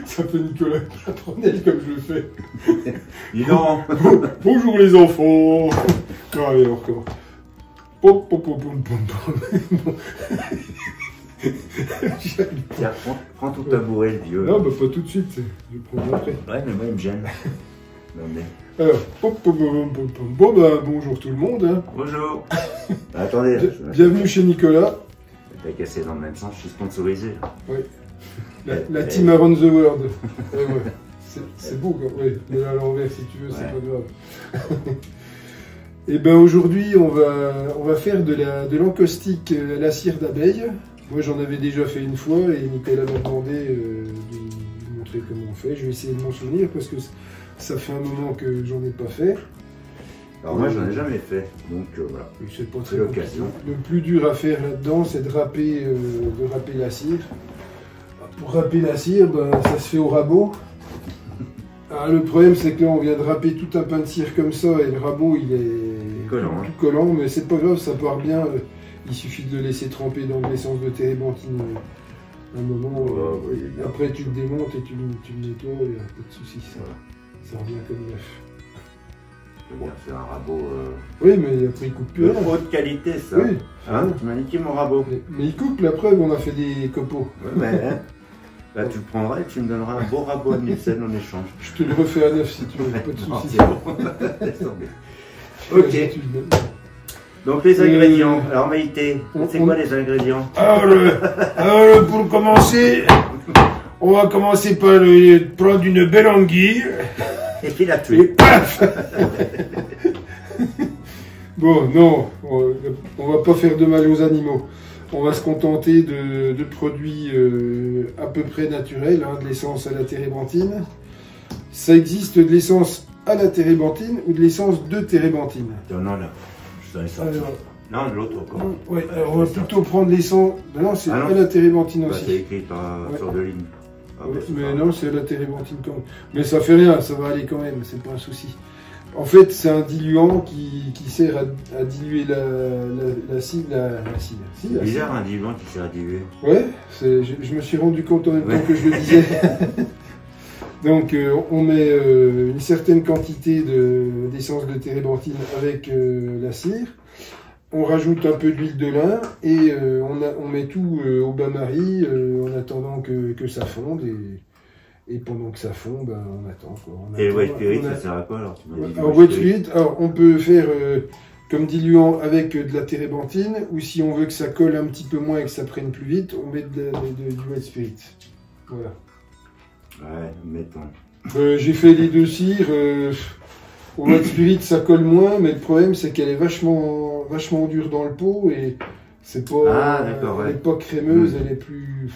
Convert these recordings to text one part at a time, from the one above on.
Ça fait Nicolas Patronel comme je le fais. Dis donc. Bonjour les enfants. Non, allez, on recommence. Pom, pom, pom, pom, pom, pom. Tiens, prends ton tabouret, le vieux. Non, bah pas tout de suite, je vais prendre après. Ouais, mais moi, il me gêne. Non, mais... Alors, pom, pom, pom, pom, pom. Bon, bah bonjour tout le monde. Hein. Bonjour. Attendez. Bienvenue chez Nicolas. T'as cassé dans le même sens, je suis sponsorisé. Oui. La team around the world. Ouais, ouais. C'est beau, quoi. Oui, mais à l'envers, si tu veux, c'est pas grave. Et ben aujourd'hui, on va faire de l'encaustique à la cire d'abeille. Moi, j'en avais déjà fait une fois et Nicolas m'a demandé de montrer comment on fait. Je vais essayer de m'en souvenir parce que ça fait un moment que j'en ai pas fait. Alors moi, j'en ai jamais fait, donc voilà. C'est pas très l'occasion. Le plus dur à faire là-dedans, c'est de râper la cire. Pour râper la cire, ben, ça se fait au rabot. Ah, le problème, c'est que là, on vient de râper tout un pain de cire comme ça et le rabot, il est collant, tout collant, mais c'est pas grave, ça part bien. Il suffit de le laisser tremper dans de l'essence de térébenthine un moment. Après, tu le démontes et tu le nettoies, il n'y a pas de soucis, ça revient comme neuf. Je veux dire, c'est un rabot. Oui, mais après, il coupe plus. De haute qualité, ça. Oui. Hein, tu m'as niqué mon rabot. Mais il coupe, la preuve, on a fait des copeaux. Ouais, mais hein, là, tu le prendras et tu me donneras un beau rabot à Nielsen en échange. Je te le refais à neuf si tu veux, pas de Non, soucis. c'est bon. Laisse tomber. Ok. Donc les ingrédients. Alors Maïté, c'est quoi les ingrédients? Alors, pour commencer, on va commencer par prendre une belle anguille. Et puis la Et tuer. paf. Bon, non, on va pas faire de mal aux animaux. On va se contenter de produits à peu près naturels, hein, de l'essence à la térébenthine. Ça existe de l'essence à la térébenthine ou de l'essence de térébenthine. Non, là. Je t'en ai sorti. Alors, Non, de l'autre encore. ouais, alors on va plutôt prendre l'essence. Non, c'est à la térébenthine Bah, c'est aussi. écrit sur deux lignes. Ah, Ouais, bah, c'est mais pas- non, c'est à la térébenthine quand même. Mais ça fait rien, ça va aller quand même, c'est pas un souci. En fait, c'est un diluant qui sert à diluer la cire. C'est bizarre un diluant qui sert à diluer. Ouais, je me suis rendu compte en même temps Ouais. que je le disais. Donc, on met une certaine quantité d'essence de térébenthine avec la cire. On rajoute un peu d'huile de lin et on met tout au bain-marie en attendant que ça fonde. Et pendant que ça fond, ben, on attend. Quoi. Et le wet spirit, ça sert à quoi alors? Tu m'as dit Alors, wet spirit, alors, on peut faire comme diluant avec de la térébenthine, ou si on veut que ça colle un petit peu moins et que ça prenne plus vite, on met du wet spirit. Voilà. Ouais, mettons. J'ai fait les deux cires. Au wet spirit, ça colle moins, mais le problème, c'est qu'elle est vachement dure dans le pot et c'est pas, Ah, d'accord, ouais. elle est pas crémeuse, elle est plus.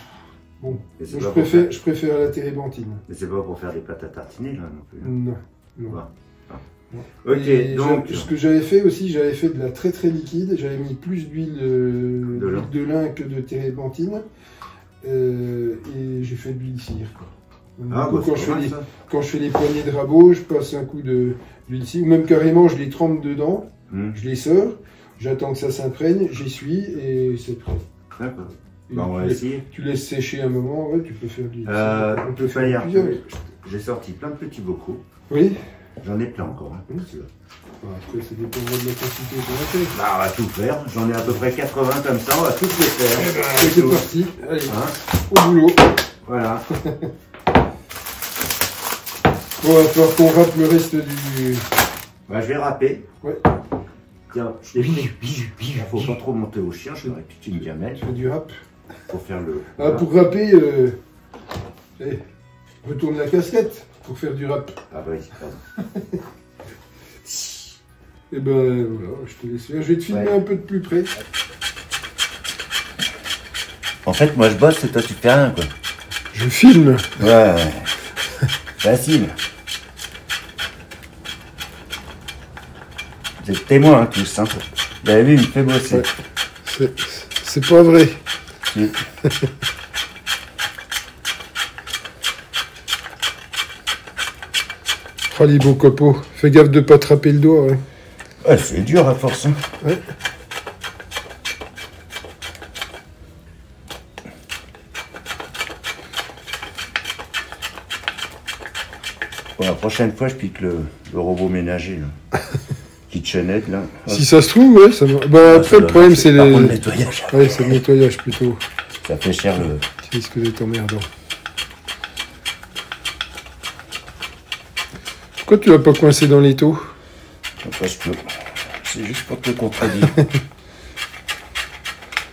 Bon, Et c'est moi, pas je préfère la térébenthine. Mais c'est pas pour faire des pâtes à tartiner là non plus. Non. Non. Bah. Non. Ok, Et donc. ce que j'avais fait aussi, j'avais fait de la très liquide. J'avais mis plus d'huile de lin que de térébenthine. Et j'ai fait de l'huile cire. Quoi. Ah, Du coup, bah, quand je fais les poignées de rabot, je passe un coup d'huile cire. Ou même carrément, je les trempe dedans. Je les sors. J'attends que ça s'imprègne. J'essuie et c'est prêt. D'accord. Et Bah, on va essayer. Tu laisses sécher un moment. Ouais, tu peux faire de l'huile cire. On peut faire plusieurs. J'ai sorti plein de petits bocaux. Oui. J'en ai plein encore. Hein. Après, ça dépend de la quantité qu'on a fait. Bah, on va tout faire. J'en ai à peu près 80 comme ça. On va tous les faire. Eh ben, c'est parti. Allez, Hein, au boulot. voilà. Bon, il va falloir qu'on râpe le reste du... Bah, je vais râper. Ouais. Tiens, je t'ai Il faut pas trop monter au chien. Je ferai toute une gamelle Je fais du râpe. pour faire le. Ah, pour râper, retourne la casquette pour faire du râpe. Ah, bah, oui, pardon. Et ben voilà, je te laisse faire. Je vais te filmer un peu de plus près. En fait, moi je bosse et toi tu fais rien, quoi. Je filme. Ouais. Facile. Vous êtes témoins, hein, tous. Hein. Vous avez vu, il me fait bosser. Ouais. C'est pas vrai. Si. Oh, les beaux copeaux. Fais gaffe de pas attraper le doigt. Ouais. Ouais, c'est dur à force. Hein. Ouais. Pour la prochaine fois, je pique le robot ménager, là. KitchenAid, là. Si ça se trouve, ouais, ça va. Bah, après, le problème, c'est le les... nettoyage. Ouais, c'est le nettoyage, plutôt. Ça fait cher, le... Qui risque d'être emmerdant. Pourquoi tu l'as pas coincé dans l'étau? Parce que c'est juste pour te contredire.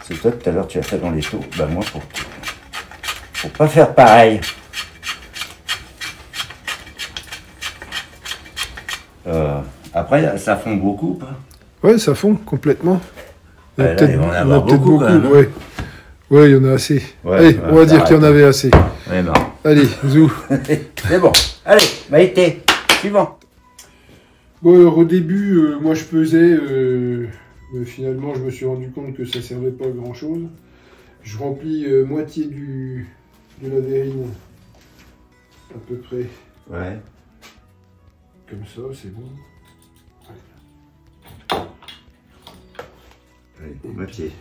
C'est toi, tout à l'heure, tu as fait dans l'étau. Bah, moi, pour pas faire pareil. Après, ça fond beaucoup, pas? Ouais, ça fond complètement. Il y en a Ouais, là, il va en avoir peut-être beaucoup, quand même, hein. ouais. Ouais, il y en a assez. Ouais, allez, ouais, on va dire qu'il y en arrête. avait assez. Ouais, non. Allez, zou. C'est bon. Allez, Maïté, suivant. Bon, alors au début, moi je pesais, mais finalement je me suis rendu compte que ça servait pas à grand chose. Je remplis moitié de la verrine, à peu près Ouais. comme ça, c'est bon. Allez, moitié.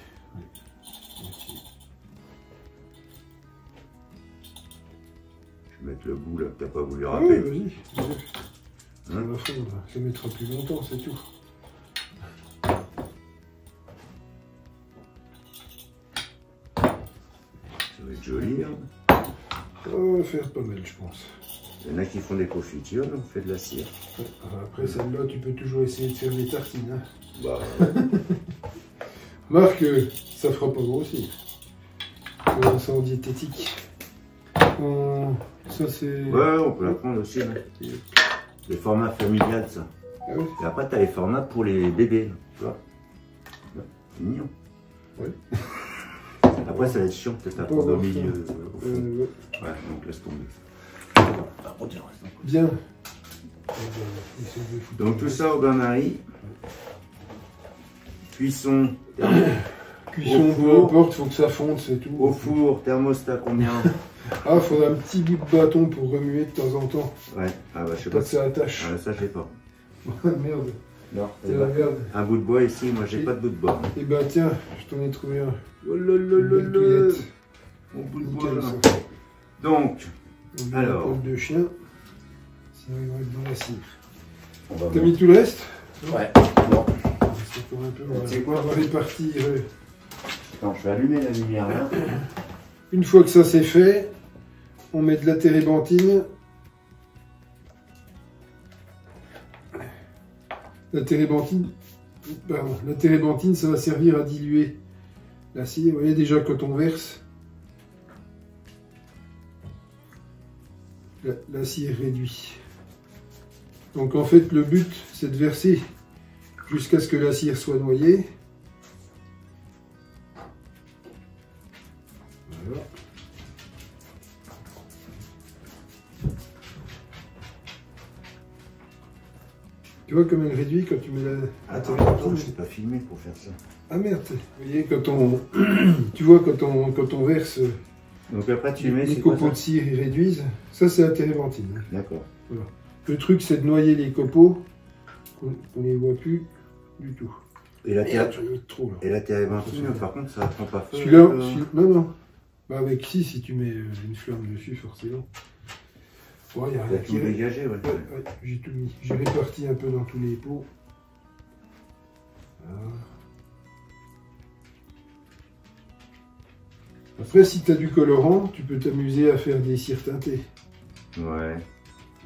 Je vais mettre le bout là que t'as pas voulu Ah râper. ouais, vas-y. Ça Hein? va fondre, ça mettra plus longtemps, c'est tout. Ça va être joli. Hein. Ça va faire pas mal, je pense. Il y en a qui font des confitures, là, on fait de la cire. Ouais, après celle-là, tu peux toujours essayer de faire des tartines. Hein. Bah, Marc, ça fera pas grossir. C'est en diététique. Ça c'est... ouais, on peut la prendre aussi. Hein. Les formats familiales, ça. Ah ouais. Et après, t'as les formats pour les bébés, là, tu vois. Là, c'est mignon. Ouais. Après, ça va être chiant, peut-être à Pas prendre au voir milieu. ça. Au fond. Ouais. Ouais, donc laisse tomber. Bien. Donc tout ça au bain-marie. Cuisson. Cuisson, au peu four. importe, faut que ça fonde, c'est tout. Au four, thermostat combien? Ah, faudra un petit bout de bâton pour remuer de temps en temps. Ouais, ah bah je sais Pas pas. que ça attache. Ah, ça, je sais pas. Merde, Non, c'est la merde. un bout de bois ici, moi j'ai Et- pas de bout de bois. Et bah tiens, je t'en ai trouvé un. Oh là là Une là belle là. touillette. Mon bout de bois Nickel, là. ça. Donc, On met Alors. la poêle de chien. Sinon il va être dans la cire. on va T'as mis tout le reste? Ouais, bon. C'est encore un peu. Tu sais quoi? On va répartir. Attends, je vais allumer la lumière là. Une fois que ça c'est fait, on met de la térébenthine. La térébenthine, ça va servir à diluer la cire. Vous voyez déjà quand on verse, la cire réduit. Donc en fait le but c'est de verser jusqu'à ce que la cire soit noyée. Voilà. Tu vois comme elle réduit quand tu mets la Attends, térébenthine. je t'ai pas filmé pour faire ça. Ah merde, vous voyez quand on, tu vois quand on verse Donc après tu mets, les c'est quoi copeaux de ça? cire, ils réduisent. Ça c'est la térébenthine. D'accord. Le truc c'est de noyer les copeaux, qu'on les voit plus du tout. Et la Merde, j'en ai mis trop là. Et la térébenthine, par contre, ça prend pas feu. Celui-là, non non. Bah avec si tu mets une flamme dessus forcément. Ouais, il y a T'as rien tout dégagé, ouais. Ouais, j'ai tout mis. J'ai réparti un peu dans tous les pots. Voilà. Après, si tu as du colorant, tu peux t'amuser à faire des cires teintées. Ouais.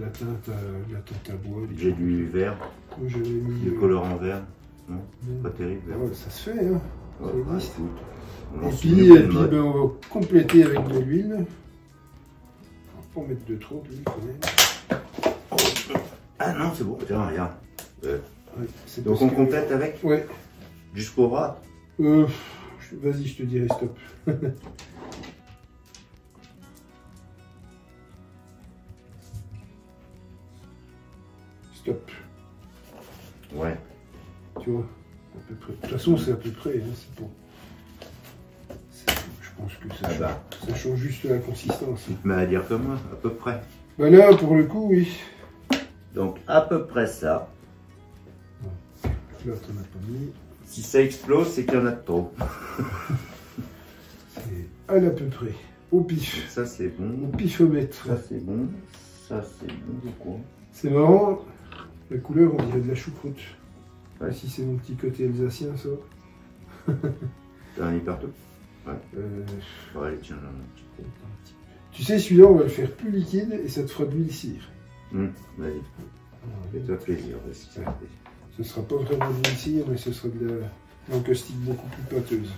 La teinte à bois. des J'ai trucs. du vert, Moi, j'avais mis. du colorant vert. Non, non. pas terrible. Ah Vert. ouais, ça se fait, hein. Ouais, Ça ouais, existe. écoute, on Et lance puis, une nouvelle et puis mode. ben, on va compléter avec de l'huile. On va pas en mettre de trop d'huile quand même. Ah non, c'est bon, tiens, regarde. Ouais, c'est Donc parce on que- complète avec Ouais. jusqu'au ras. Vas-y, je te dirai stop. Stop. Ouais. Tu vois, à peu près. De toute façon, c'est à peu près. Hein, c'est bon. Je pense que ça, Ah change, bah. ça change juste la consistance. Tu te mets à dire comme moi, à peu près. Bah là, pour le coup, oui. Donc à peu près ça. Là, t'en as pas mis. Si ça explose, c'est qu'il y en a de trop. C'est à l'à peu près. Au pif. Ça c'est Au bon. pifomètre. Ça c'est bon. ça c'est beaucoup. C'est marrant, la couleur on dirait de la choucroute. Ouais. Si c'est mon petit côté alsacien ça. T'as un hyperto? Ouais. Ouais, tiens, là, un petit peu. Tu sais, celui-là, on va le faire plus liquide et ça te fera de l'huile cire. Vas-y. Fais-toi plaisir. Ce sera pas vraiment de l'huile cire, mais ce sera de l'encaustique beaucoup plus pâteuse.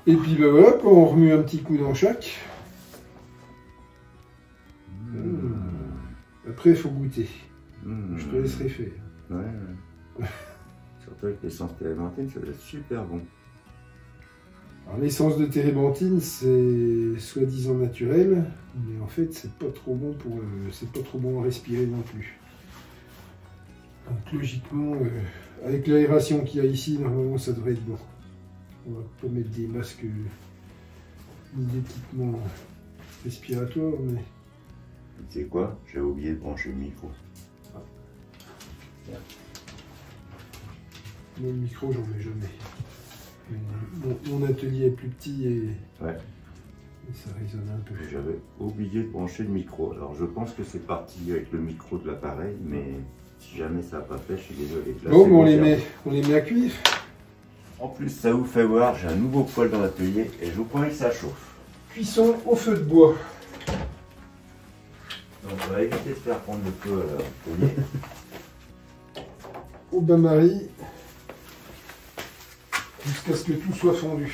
Et puis ben voilà, quand on remue un petit coup dans chaque. Après, il faut goûter. Je te laisserai faire. Ouais. Surtout avec l'essence térébenthine, ça doit être super bon. Alors l'essence de térébenthine, c'est soi-disant naturel, mais en fait, c'est pas trop bon pour, c'est pas trop bon à respirer non plus. Donc logiquement, avec l'aération qu'il y a ici, normalement, ça devrait être bon. On va pas mettre des masques ni d'équipement respiratoire, mais... Tu sais quoi? J'ai oublié de brancher le micro. Moi, le micro, j'en mets jamais. Mon atelier est plus petit et ça résonne un peu. J'avais oublié de brancher le micro. Alors je pense que c'est parti avec le micro de l'appareil, mais si jamais ça n'a pas fait, je suis désolé. Là, bon, on les met à cuire. En plus, ça vous fait voir, j'ai un nouveau poêle dans l'atelier et je vous promets que ça chauffe. Cuisson au feu de bois. Donc on va éviter de faire prendre le feu à l'atelier. Au bain-marie. Jusqu'à ce que tout soit fondu.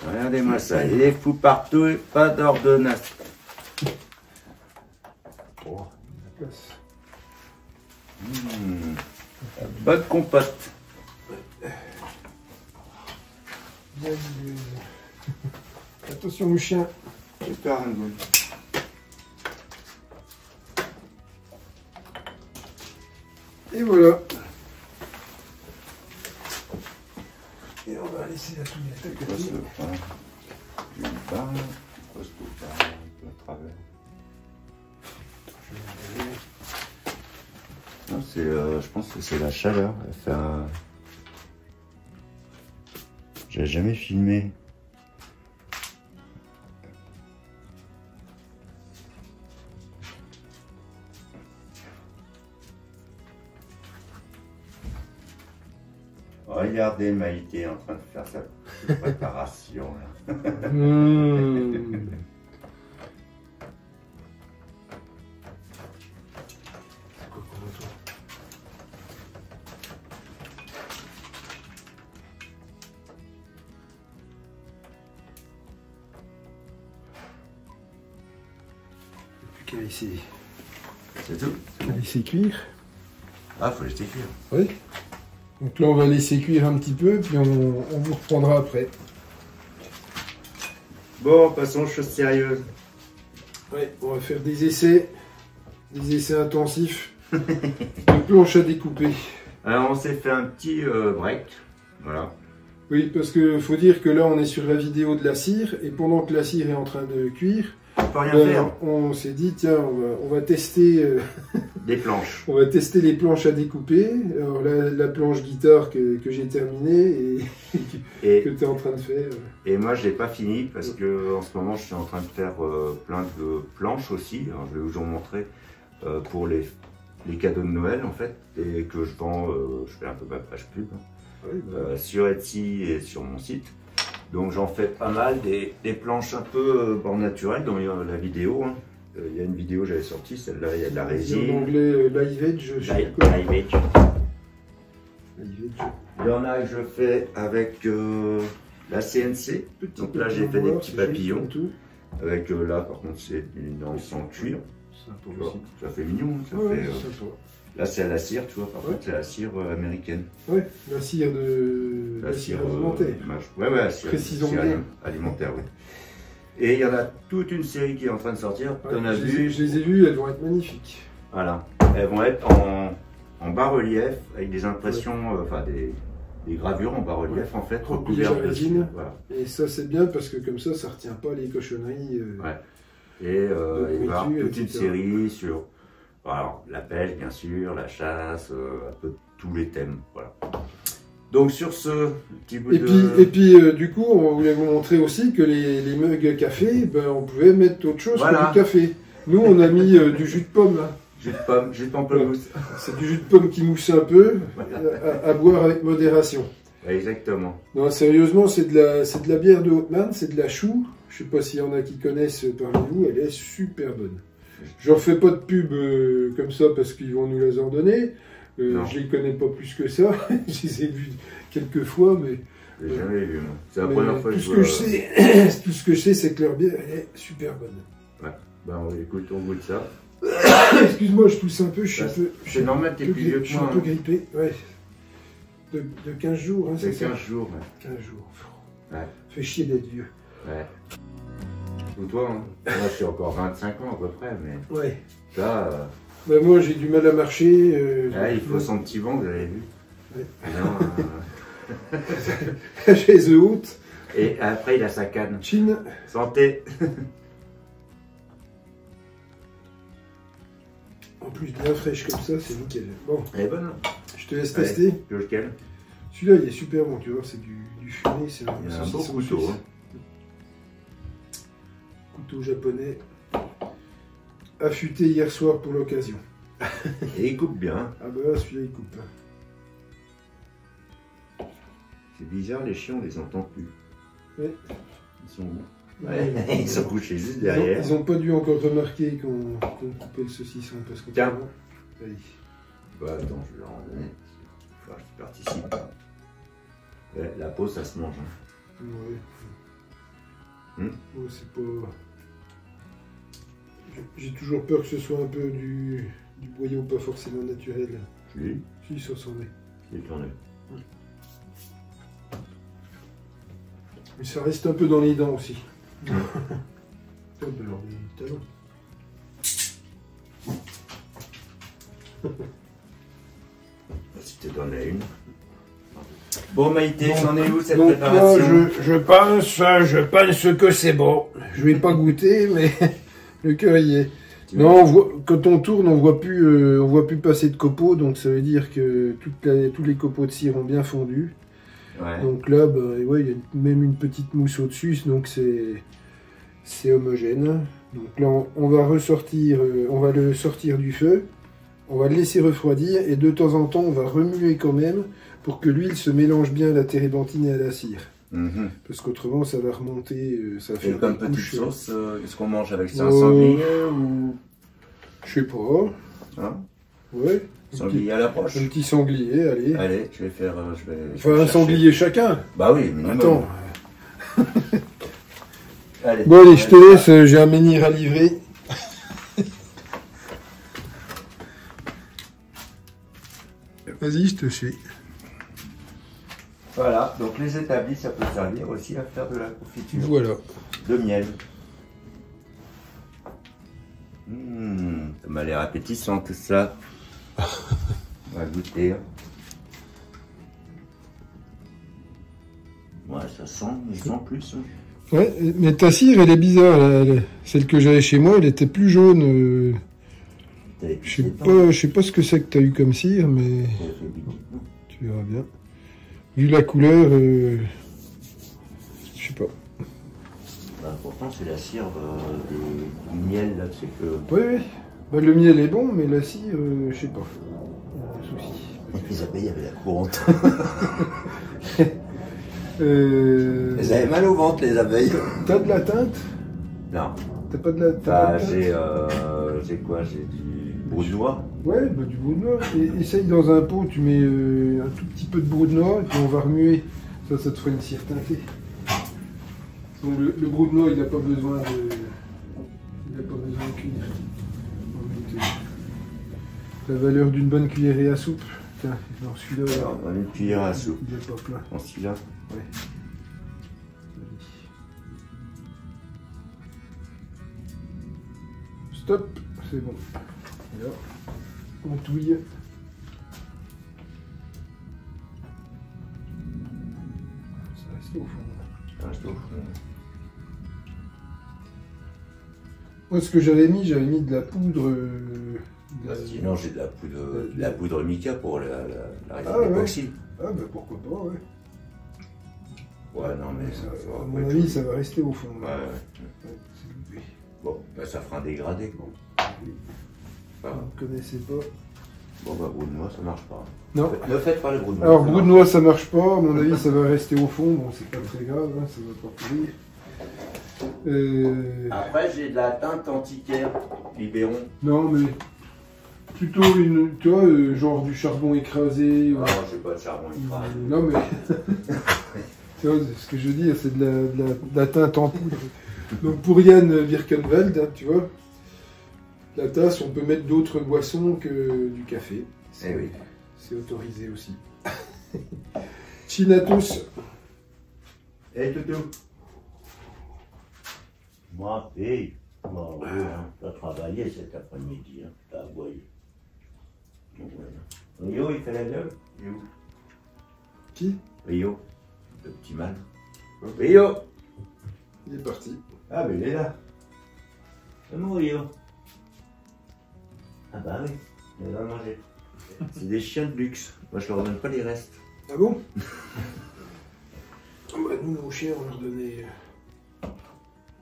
Regardez-moi ça, il est fou partout et pas d'ordonnance. Oh, la place. Bonne compote. Bien dilué. Attention le chien. Super un goût. Et voilà. Et on va laisser la touillette à côté. Non, je pense que c'est la chaleur. Elle fait un... J'ai jamais filmé. Regardez Maïté en train de faire sa petite préparation là. Plus qu'à laisser. C'est tout. Qu'à laisser cuire. Ah, faut laisser cuire. Oui. Donc là, on va laisser cuire un petit peu, puis on vous reprendra après. Bon, passons aux choses sérieuses. Oui, on va faire des essais intensifs de planches à découper. Alors, on s'est fait un petit break. Voilà. Oui, parce que faut dire que là, on est sur la vidéo de la cire, et pendant que la cire est en train de cuire, On peut rien faire. on s'est dit, tiens, on va tester... Des planches. On va tester les planches à découper. Alors la planche guitare que j'ai terminée et que tu es en train de faire. Et moi je l'ai pas fini parce que en ce moment je suis en train de faire plein de planches aussi. Alors, je vais vous en montrer pour les cadeaux de Noël en fait et que je vends, je fais un peu ma page pub Oui, sur Etsy et sur mon site. Donc j'en fais pas mal, des planches un peu bord naturel dans la vidéo. Hein. Il y a une vidéo que j'avais sortie, celle-là, il y a de la résine. En anglais, live edge. Live edge. Il y en a que je fais avec la CNC. Donc là, j'ai fait des petits papillons. Avec là, par contre, c'est une lance en cuir. Ça fait mignon. Ça fait, là, c'est à la cire, tu vois. Par contre, c'est la cire américaine. Ouais, la cire de la cire alimentaire. Ouais, la cire, Précisons cire bien. Alimentaire, oui. Et il y en a toute une série qui est en train de sortir. Ouais, on a vu. Je les ai vues, elles vont être magnifiques. Voilà. Elles vont être en bas-relief avec des impressions, enfin des gravures en bas-relief en fait, recouvertes de résine. Voilà. Et ça c'est bien parce que comme ça retient pas les cochonneries. Ouais. Et il va y avoir toute une série sur alors, la pêche bien sûr, la chasse, un peu tous les thèmes. Voilà. Donc sur ce petit bout et puis du coup, on voulait vous montrer aussi que les mugs à café, ben, on pouvait mettre autre chose que du café. Nous, on a mis du jus de pomme là. Jus de pomme, jus de pamplemousse. C'est du jus de pomme qui mousse un peu, à boire avec modération. Exactement. Non, sérieusement, c'est de la bière de Haute-Marne, c'est de la choux. Je sais pas s'il y en a qui connaissent parmi vous, elle est super bonne. Je leur fais pas de pub comme ça parce qu'ils vont nous les ordonner. Je les connais pas plus que ça. Je les ai vus quelques fois, mais... J'ai jamais vu, moi. C'est la première fois que je vois... Tout ce que je sais, c'est que leur bière, elle est super bonne. Ouais. Ben, écoute, on goûte ça. Excuse-moi, je tousse un peu, je suis un peu... C'est normal, t'es plus vieux que moi. Je suis un peu grippé, ouais. De 15 jours, hein, c'est ça? 15 jours, ouais. 15 jours. Ouais. Fait chier d'être vieux. Ouais. Ou toi, hein. Moi, je suis encore 25 ans à peu près, mais... Ouais. Ça... Ben, moi, j'ai du mal à marcher. Il faut son petit banc, vous avez vu. Ouais. La chaise haute. Et après, il a sa canne. Chine. Santé. En plus, bien fraîche comme ça, c'est nickel. Bon. Elle est bonne. Je te laisse tester. Lequel? Celui-là, il est super bon, tu vois, c'est du fumé. C'est un beau couteau. Hein. Couteau japonais. Affûté hier soir pour l'occasion. Et il coupe bien. Ah bah là, celui-là, il coupe. C'est bizarre, les chiens, on les entend plus. Ouais. Ils sont... Ouais, ils sont couchés juste derrière. Ils n'ont pas dû encore remarquer qu'on coupait le saucisson parce que... Tiens. Allez. Bah attends, je vais l'enlever. Enfin, je participe. Ouais, la peau, ça se mange. Hein. Ouais. Ouais, c'est pas... J'ai toujours peur que ce soit un peu du boyau pas forcément naturel. Oui. Si, ça s'en est. Il t'en est. Mais ça reste un peu dans les dents aussi. Comme alors des talons. Si tu te donnais une. Bon Maïté, c'en est où cette donc préparation? Là, je pense que c'est bon. Je vais pas goûter, mais le cœur y est. Non, quand on tourne, on voit plus passer de copeaux, donc ça veut dire que tous les copeaux de cire ont bien fondu. Ouais. Donc là, bah, ouais, il y a même une petite mousse au-dessus, donc c'est homogène. Donc là, on va ressortir, on va le sortir du feu, on va le laisser refroidir, et de temps en temps, on va remuer quand même pour que l'huile se mélange bien à la térébenthine et à la cire. Parce qu'autrement, ça va remonter, ça va faire et comme petite sauce, qu'est-ce qu'on mange avec ça? Un sanglier ou... Je sais pas. Hein? Ouais. Sanglier à l'approche. Un petit sanglier, allez. Allez, je vais faire... Enfin, un sanglier chacun. Bah oui, minimum. Attends. Allez, bon, allez, je te laisse, j'ai un menhir à livrer. Vas-y, je te suis. Voilà, donc les établis, ça peut servir aussi à faire de la confiture. Voilà. De miel. Ça m'a l'air appétissant tout ça. On va goûter. Ouais, ça sent plus. Ouais, mais ta cire, elle est bizarre. Celle que j'avais chez moi, elle était plus jaune. Je sais pas ce que c'est que tu as eu comme cire, mais tu verras bien. Vu la couleur, je sais pas. Pourtant, c'est la cire du miel, là, c'est que... Oui. Bah, le miel est bon, mais la cire, je sais pas. Les abeilles avaient la courante. Elles avaient mal au ventre, les abeilles. T'as de la teinte? Non. T'as pas de la teinte? J'ai quoi? J'ai du brou de noix. Ouais, bah, du brou de noix. Et essaye dans un pot, tu mets un tout petit peu de brou de noix, et puis on va remuer. Ça te fera une cire teintée. Donc le brou de noix, il n'a pas besoin de cuire. La valeur d'une bonne cuillerée à soupe. Tiens, dans celui-là. Dans une cuillère à soupe. Il n'est pas plein. Dans celui-là. Ouais. Stop, c'est bon. Et là, on touille. Ça reste au fond. Ça reste au fond. Moi, ce que j'avais mis de la poudre Bah, sinon, j'ai de la poudre mica pour la résine Ah, époxy. Ah, bah pourquoi pas, ouais. Ouais, non, mais ça, à mon avis, ça va rester au fond. Ouais. Bon, bah, ça fera un dégradé. Bon. Vous ne connaissez pas. Bon, bah, brou de noix, ça marche pas. Non. Ne faites pas le brou de noix. Alors, brou de noix, ça marche pas. À mon avis, ça va rester au fond. Bon, c'est pas très grave, hein, ça va pas pourrir. Après, j'ai de la teinte antiquaire, Libéron. Non, mais plutôt une, tu vois, genre du charbon écrasé. Non, j'ai pas de charbon écrasé. Non, mais tu vois, ce que je veux dire, c'est de la teinte en poudre. Donc pour Yann Birkenwald, hein, tu vois, la tasse, on peut mettre d'autres boissons que du café. Eh oui. C'est autorisé aussi. Chinatos. Eh, Toutou. Moi, fille, moi, oui, hein, t'as travaillé cet après-midi, hein, t'as aboyé. Rio, il fait la gueule. Qui? Rio, le petit mal. Rio. Il est parti. Ah, mais il est là. C'est mon Rio. Ah bah oui, il va manger. C'est des chiens de luxe. Moi, je leur donne pas les restes. Ah bon? Bah, nous, nos chiens, on leur donnait...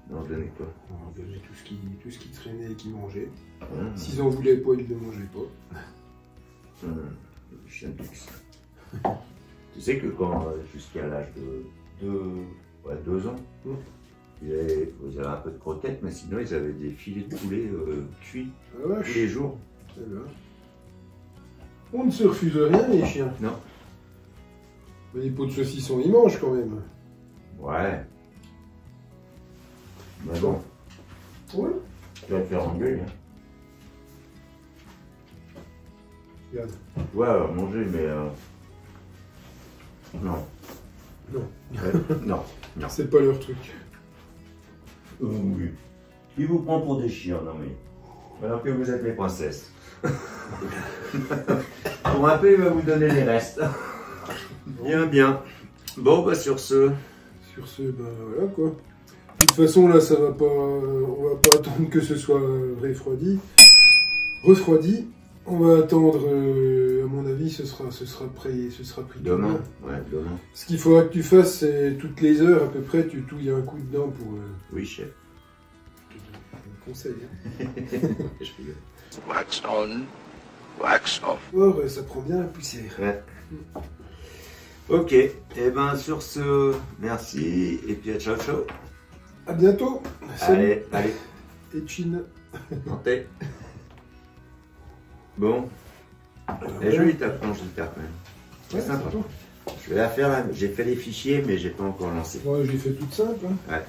Non, donnez quoi? On leur donnait tout ce qui traînait et qui mangeait. Mmh. S'ils en voulaient pas, ils ne mangeaient pas. Chien de luxe. Tu sais que quand, jusqu'à l'âge de 2 ans, ils avaient un peu de croquettes, mais sinon ils avaient des filets de poulet cuits tous les jours. On ne se refuse rien, les chiens. Non. Mais les pots de saucisson, ils mangent quand même. Ouais. Mais bon. Ouais. Tu vas te faire engueuler. Hein. Regarde. Ouais, manger, mais... Non. Non. Non. Non. C'est pas leur truc. Oui. Qui vous prend pour des chiens, non mais. Alors que vous êtes mes princesses. Pour un peu, il va vous donner les restes. Bien, bien. Bon, bah sur ce... Sur ce, ben voilà quoi. De toute façon, là, ça va pas... on va pas attendre que ce soit refroidi. On va attendre, à mon avis, ce sera pris Demain. Ouais, demain. Ce qu'il faudra que tu fasses, c'est toutes les heures à peu près, tu touilles un coup dedans pour... Oui, chef. Je te conseille. Hein. Je rigole. Wax on, wax off. Oh, ouais, ça prend bien la poussière. Ouais. Ok, et ben sur ce, merci, et puis à ciao ciao. À bientôt. Salut. Allez, Et Chine. santé. Bon, elle est jolie ta planche de terre quand même. C'est sympa. Je vais la faire là, j'ai fait les fichiers mais j'ai pas encore lancé. Ouais, je l'ai fait toute simple. Hein. Ouais.